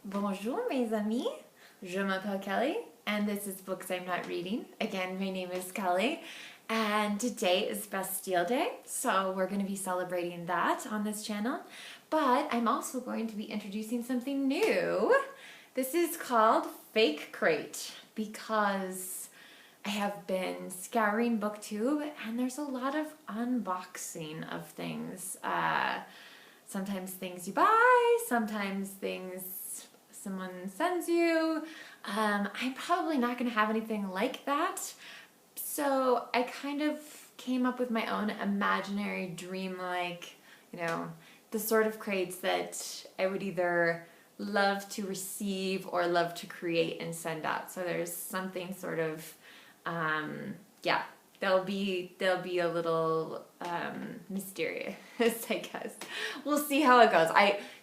Bonjour mes amis, je m'appelle Kelly and this is Books I'm Not Reading. Again, my name is Kelly and today is Bastille Day, so we're going to be celebrating that on this channel. But I'm also going to be introducing something new. This is called Fake Crate because I have been scouring BookTube and there's a lot of unboxing of things. Sometimes things you buy, sometimes things someone sends you. I'm probably not going to have anything like that. So I kind of came up with my own imaginary dream-like, the sort of crates that I would either love to receive or love to create and send out. So there's something sort of, they'll be a little mysterious, I guess. We'll see how it goes.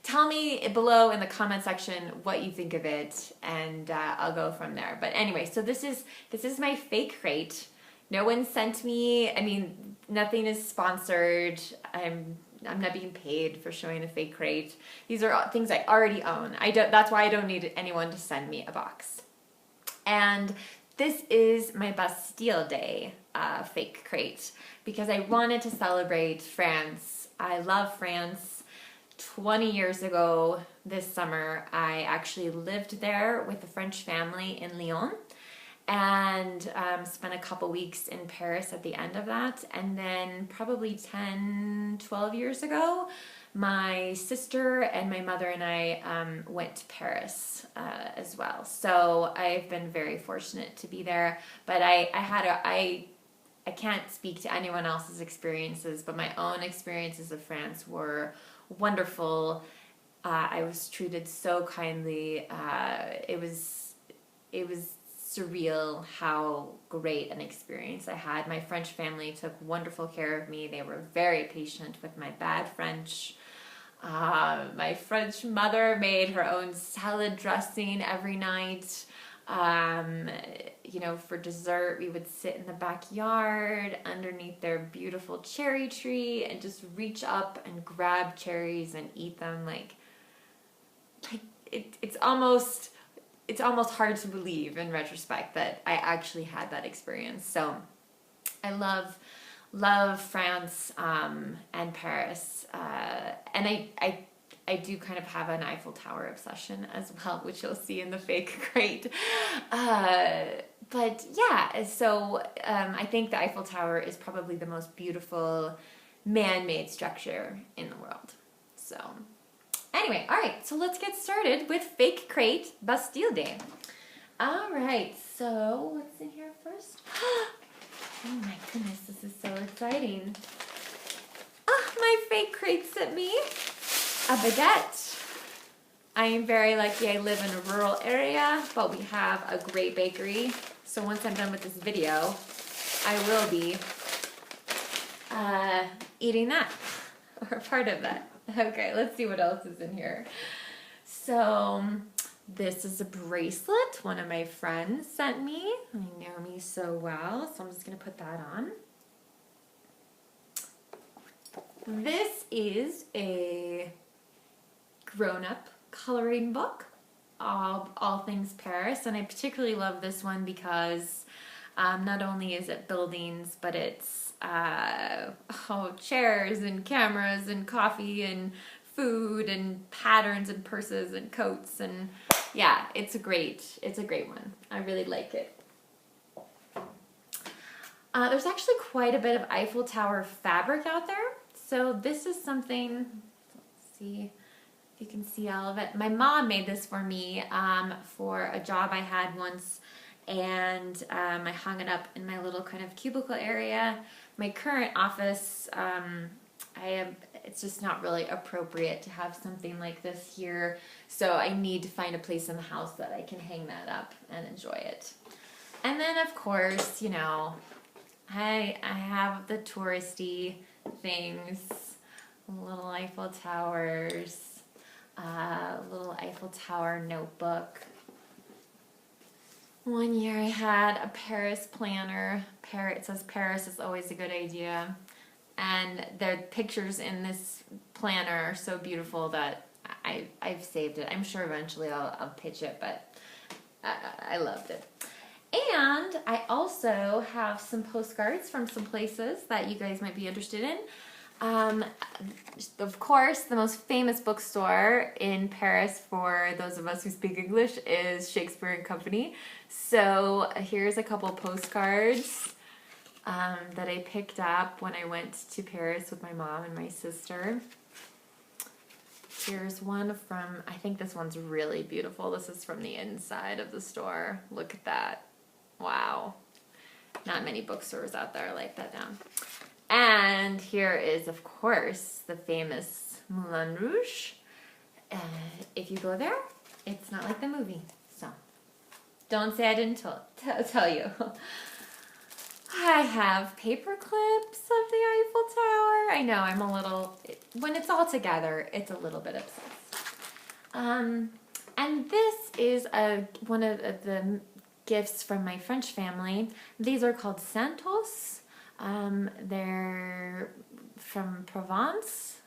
Tell me below in the comment section what you think of it, and I'll go from there. But anyway, so this is my fake crate. No one sent me. I mean, nothing is sponsored. I'm not being paid for showing a fake crate. These are things I already own. That's why I don't need anyone to send me a box. And this is my Bastille Day fake crate because I wanted to celebrate France. I love France. 20 years ago this summer, I actually lived there with a French family in Lyon and spent a couple weeks in Paris at the end of that. And then probably 10, 12 years ago, my sister and my mother and I went to Paris as well. So I've been very fortunate to be there. But I can't speak to anyone else's experiences, but my own experiences of France were wonderful. I was treated so kindly. It was surreal how great an experience I had. My French family took wonderful care of me. They were very patient with my bad French. My French mother made her own salad dressing every night. For dessert, we would sit in the backyard underneath their beautiful cherry tree and just reach up and grab cherries and eat them. It's almost hard to believe in retrospect that I actually had that experience. So I love France and Paris, and I do kind of have an Eiffel Tower obsession as well, which you'll see in the fake crate. But yeah, so I think the Eiffel Tower is probably the most beautiful man-made structure in the world. So anyway, all right, so let's get started with Fake Crate Bastille Day. All right, so what's in here first? Oh my goodness, this is so exciting. My fake crate sent me a baguette. I am very lucky. I live in a rural area, but we have a great bakery. So once I'm done with this video, I will be eating that, or part of that. Okay, let's see what else is in here. So this is a bracelet one of my friends sent me. They know me so well, so I'm just going to put that on. This is a grown-up coloring book, all things Paris, and I particularly love this one because not only is it buildings, but it's chairs and cameras and coffee and food and patterns and purses and coats, and yeah, it's a great one. I really like it. There's actually quite a bit of Eiffel Tower fabric out there, so this is something. Let's see if you can see all of it. My mom made this for me for a job I had once, and I hung it up in my little kind of cubicle area. My current office, it's just not really appropriate to have something like this here, so I need to find a place in the house that I can hang that up and enjoy it. And then of course, I have the touristy things, little Eiffel Towers, little Eiffel Tower notebook. One year I had a Paris planner. It says Paris is always a good idea. And the pictures in this planner are so beautiful that I've saved it. I'm sure eventually I'll pitch it, but I loved it. And I also have some postcards from some places that you guys might be interested in. Of course, the most famous bookstore in Paris for those of us who speak English is Shakespeare and Company. So here's a couple postcards that I picked up when I went to Paris with my mom and my sister. Here's one from, I think this one's really beautiful. This is from the inside of the store. Look at that. Wow. Not many bookstores out there like that down. And here is, of course, the famous Moulin Rouge. If you go there, it's not like the movie. So, don't say I didn't tell you. I have paper clips of the Eiffel Tower. I know, I'm a little, when it's all together, it's a little bit obsessed. And this is one of the gifts from my French family. These are called Santos. They're from Provence,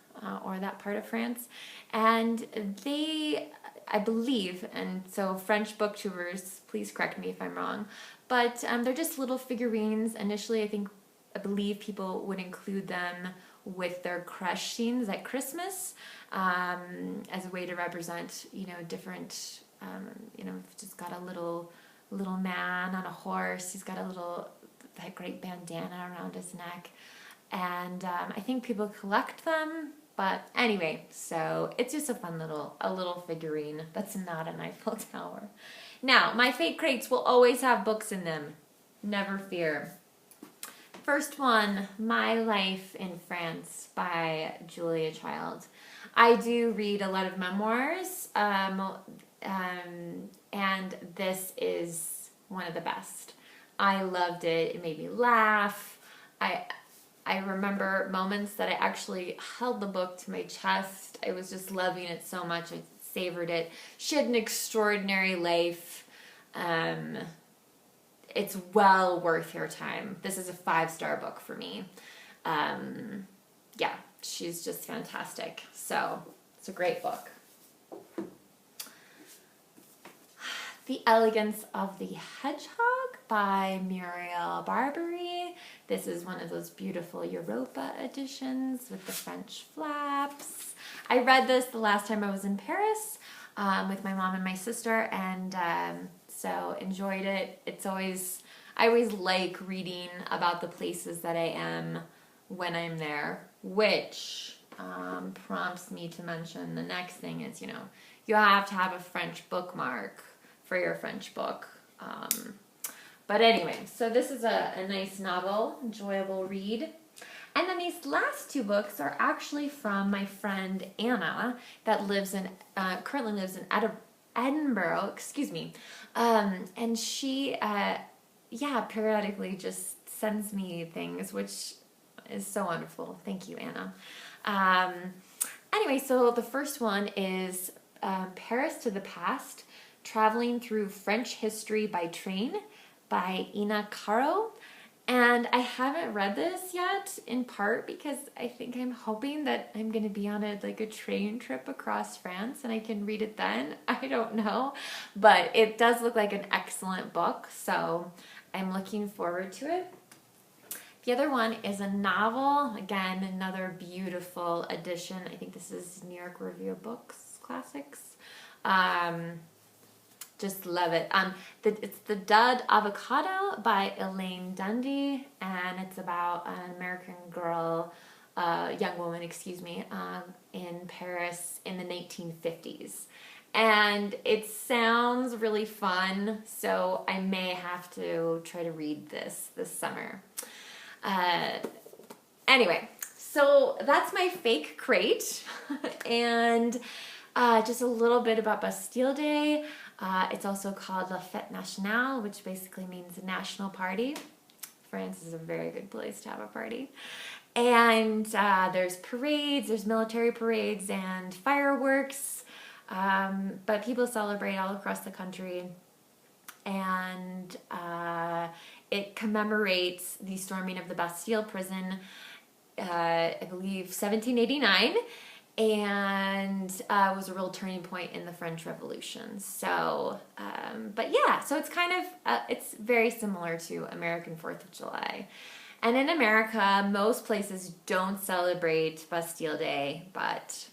or that part of France. And they, I believe, and so French booktubers, please correct me if I'm wrong, but they're just little figurines. Initially, I believe people would include them with their crush scenes at Christmas, as a way to represent, different, just got a little man on a horse. He's got that great bandana around his neck. And I think people collect them. But anyway, so it's just a fun little figurine that's not an Eiffel Tower. Now, my fake crates will always have books in them. Never fear. First one, My Life in France by Julia Child. I do read a lot of memoirs, and this is one of the best. I loved it. It made me laugh. I remember moments that I actually held the book to my chest. I was just loving it so much. I savored it. She had an extraordinary life. It's well worth your time. This is a 5-star book for me. Yeah, she's just fantastic. So it's a great book. The Elegance of the Hedgehog by Muriel Barbery. This is one of those beautiful Europa editions with the French flaps. I read this the last time I was in Paris with my mom and my sister, and so enjoyed it. I always like reading about the places that I am when I'm there, which prompts me to mention the next thing is, you have to have a French bookmark for your French book. But anyway, so this is a nice novel, enjoyable read. And then these last 2 books are actually from my friend Anna that currently lives in Edinburgh, and she, periodically just sends me things, which is so wonderful. Thank you, Anna. Anyway, so the first one is Paris to the Past, Traveling Through French History by Train by Ina Caro. And I haven't read this yet, in part because I think I'm hoping that I'm going to be on a train trip across France and I can read it then. I don't know. But it does look like an excellent book, so I'm looking forward to it. The other one is a novel. Again, another beautiful edition. I think this is New York Review of Books Classics. Just love it. It's The Dud Avocado by Elaine Dundy, and it's about an American girl, young woman, in Paris in the 1950s. And it sounds really fun, so I may have to try to read this summer. Anyway, so that's my fake crate, and just a little bit about Bastille Day. It's also called La Fête Nationale, which basically means a national party. France is a very good place to have a party. And there's parades, there's military parades and fireworks, but people celebrate all across the country. And it commemorates the storming of the Bastille prison, I believe 1789. and was a real turning point in the French Revolution. So, but yeah, so it's kind of, it's very similar to American 4th of July. And in America, most places don't celebrate Bastille Day, but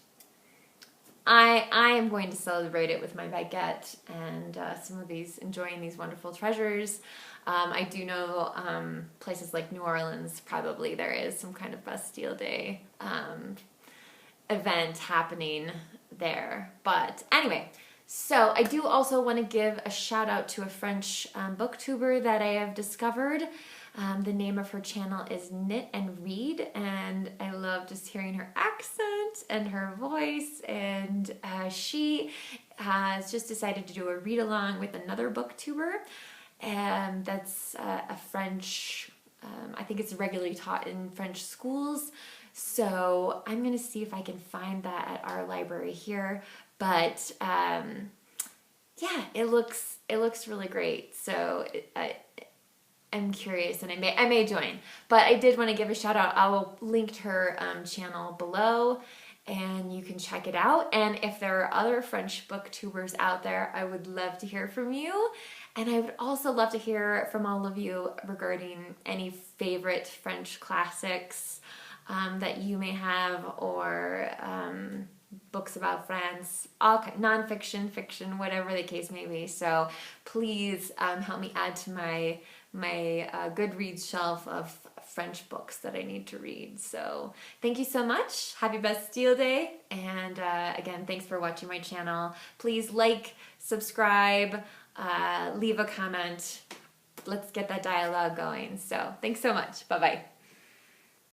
I am going to celebrate it with my baguette and enjoying these wonderful treasures. I do know places like New Orleans, probably there is some kind of Bastille Day event happening there. But anyway, so I do also want to give a shout out to a French booktuber that I have discovered. The name of her channel is Knit and Read, and I love just hearing her accent and her voice, and she has just decided to do a read along with another booktuber, and that's a French, I think it's regularly taught in French schools, so I'm going to see if I can find that at our library here, but yeah, it looks really great, so I'm curious, and I may join. But I did want to give a shout out. I will link her channel below, and you can check it out. And if there are other French booktubers out there, I would love to hear from you. And I would also love to hear from all of you regarding any favorite French classics that you may have, or books about France, all nonfiction, fiction, whatever the case may be. So please help me add to my Goodreads shelf of French books that I need to read. So thank you so much. Happy Bastille Day. And again, thanks for watching my channel. Please like, subscribe, leave a comment. Let's get that dialogue going. So thanks so much. Bye-bye.